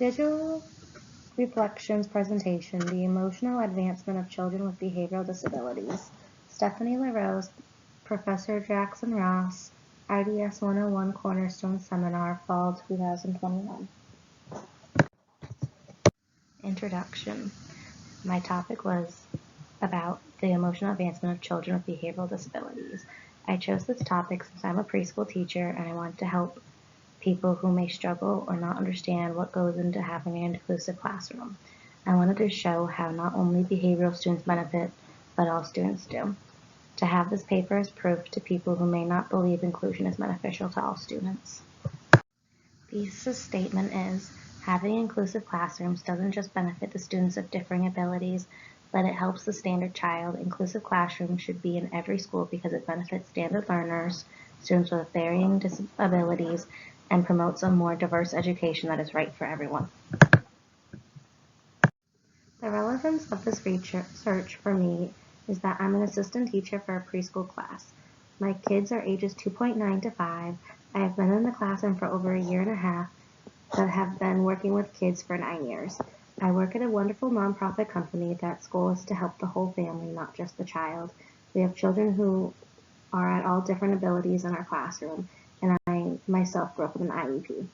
Digital Reflections presentation, The Emotional Advancement of Children with Behavioral Disabilities. Stephanie LaRose, Professor Jackson Ross, IDS 101 Cornerstone Seminar, Fall 2021. Introduction. My topic was about the emotional advancement of children with behavioral disabilities. I chose this topic since I'm a preschool teacher and I want to help people who may struggle or not understand what goes into having an inclusive classroom. I wanted to show how not only behavioral students benefit, but all students do. To have this paper as proof to people who may not believe inclusion is beneficial to all students. Thesis statement is, having inclusive classrooms doesn't just benefit the students of differing abilities, but it helps the standard child. Inclusive classrooms should be in every school because it benefits standard learners, students with varying disabilities, and promotes a more diverse education that is right for everyone. The relevance of this research for me is that I'm an assistant teacher for a preschool class. My kids are ages 2.9 to 5. I have been in the classroom for over a year and a half, but have been working with kids for 9 years. I work at a wonderful nonprofit company that's goal is to help the whole family, not just the child. We have children who are at all different abilities in our classroom, and I myself grew up with an IEP.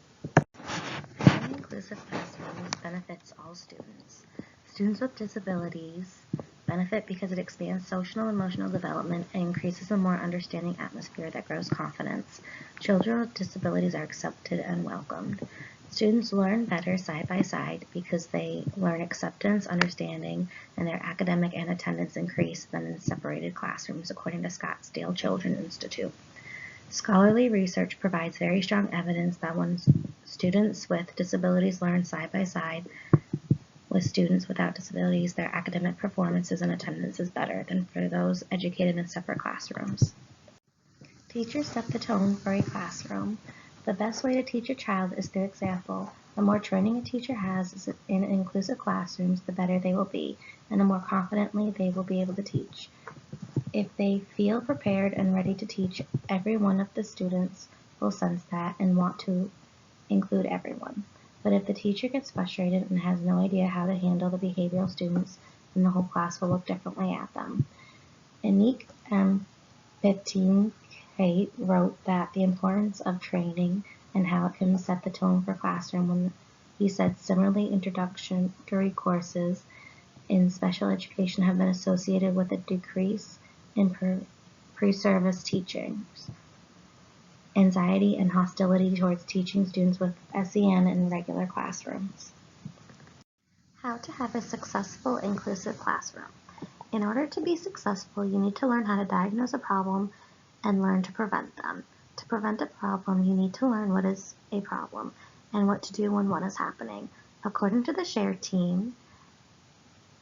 Having inclusive classrooms benefits all students. Students with disabilities benefit because it expands social and emotional development and increases a more understanding atmosphere that grows confidence. Children with disabilities are accepted and welcomed. Students learn better side by side because they learn acceptance, understanding, and their academic and attendance increase than in separated classrooms, according to Scottsdale Children's Institute. Scholarly research provides very strong evidence that when students with disabilities learn side by side with students without disabilities, their academic performances and attendance is better than for those educated in separate classrooms. Teachers set the tone for a classroom. The best way to teach a child is through example. The more training a teacher has in inclusive classrooms, the better they will be, and the more confidently they will be able to teach. If they feel prepared and ready to teach, every one of the students will sense that and want to include everyone. But if the teacher gets frustrated and has no idea how to handle the behavioral students, then the whole class will look differently at them. Anique M. 15 Kate wrote that the importance of training and how it can set the tone for classroom when he said similarly introductory courses in special education have been associated with a decrease in pre-service teachings, anxiety, and hostility towards teaching students with SEN in regular classrooms. How to have a successful inclusive classroom. In order to be successful, you need to learn how to diagnose a problem and learn to prevent them. To prevent a problem, you need to learn what is a problem and what to do when one is happening. According to the SHARE team,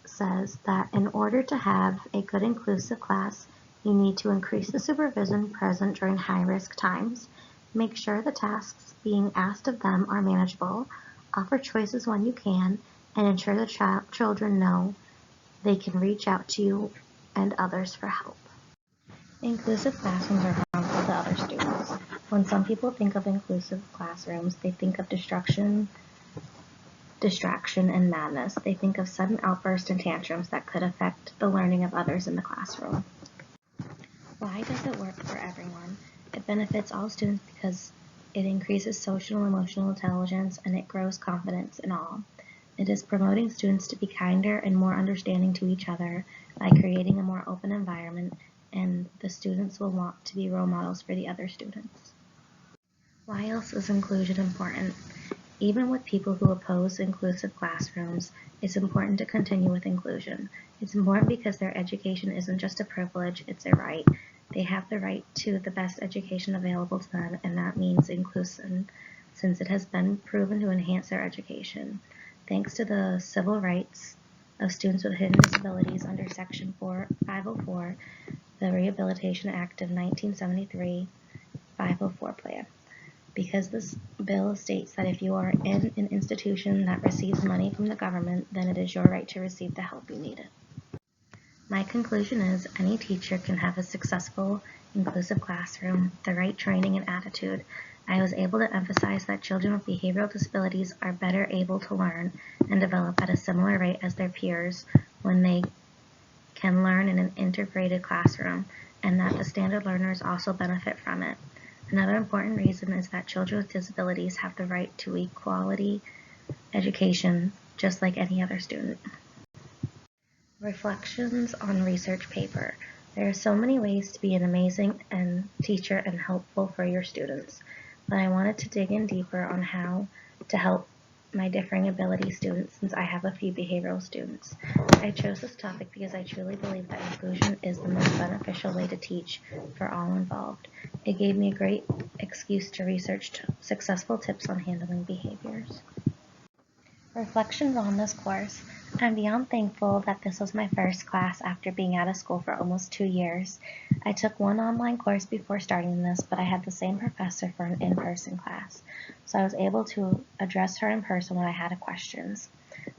says that in order to have a good inclusive class, you need to increase the supervision present during high-risk times, make sure the tasks being asked of them are manageable, offer choices when you can, and ensure the children know they can reach out to you and others for help. Inclusive classrooms are harmful to other students. When some people think of inclusive classrooms, they think of distraction, and madness. They think of sudden outbursts and tantrums that could affect the learning of others in the classroom. Why does it work for everyone? It benefits all students because it increases social and emotional intelligence and it grows confidence in all. It is promoting students to be kinder and more understanding to each other by creating a more open environment, and the students will want to be role models for the other students. Why else is inclusion important? Even with people who oppose inclusive classrooms, it's important to continue with inclusion. It's important because their education isn't just a privilege, it's a right. They have the right to the best education available to them, and that means inclusion, since it has been proven to enhance their education. Thanks to the civil rights of students with hidden disabilities under Section 504, the Rehabilitation Act of 1973, 504 plan. Because this bill states that if you are in an institution that receives money from the government, then it is your right to receive the help you need. My conclusion is any teacher can have a successful, inclusive classroom, the right training and attitude. I was able to emphasize that children with behavioral disabilities are better able to learn and develop at a similar rate as their peers when they can learn in an integrated classroom, and that the standard learners also benefit from it. Another important reason is that children with disabilities have the right to equality education just like any other student. Reflections on research paper. There are so many ways to be an amazing teacher and helpful for your students, but I wanted to dig in deeper on how to help my differing ability students since I have a few behavioral students. I chose this topic because I truly believe that inclusion is the most beneficial way to teach for all involved. It gave me a great excuse to research successful tips on handling behaviors. Reflections on this course. I'm beyond thankful that this was my first class after being out of school for almost 2 years. I took one online course before starting this, but I had the same professor for an in-person class, so I was able to address her in person when I had questions.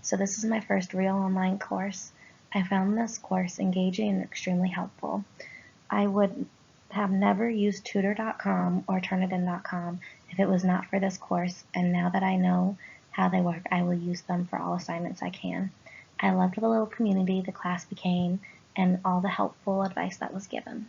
So this is my first real online course. I found this course engaging and extremely helpful. I would have never used tutor.com or turnitin.com if it was not for this course, and now that I know how they work, I will use them for all assignments I can. I loved the little community the class became and all the helpful advice that was given.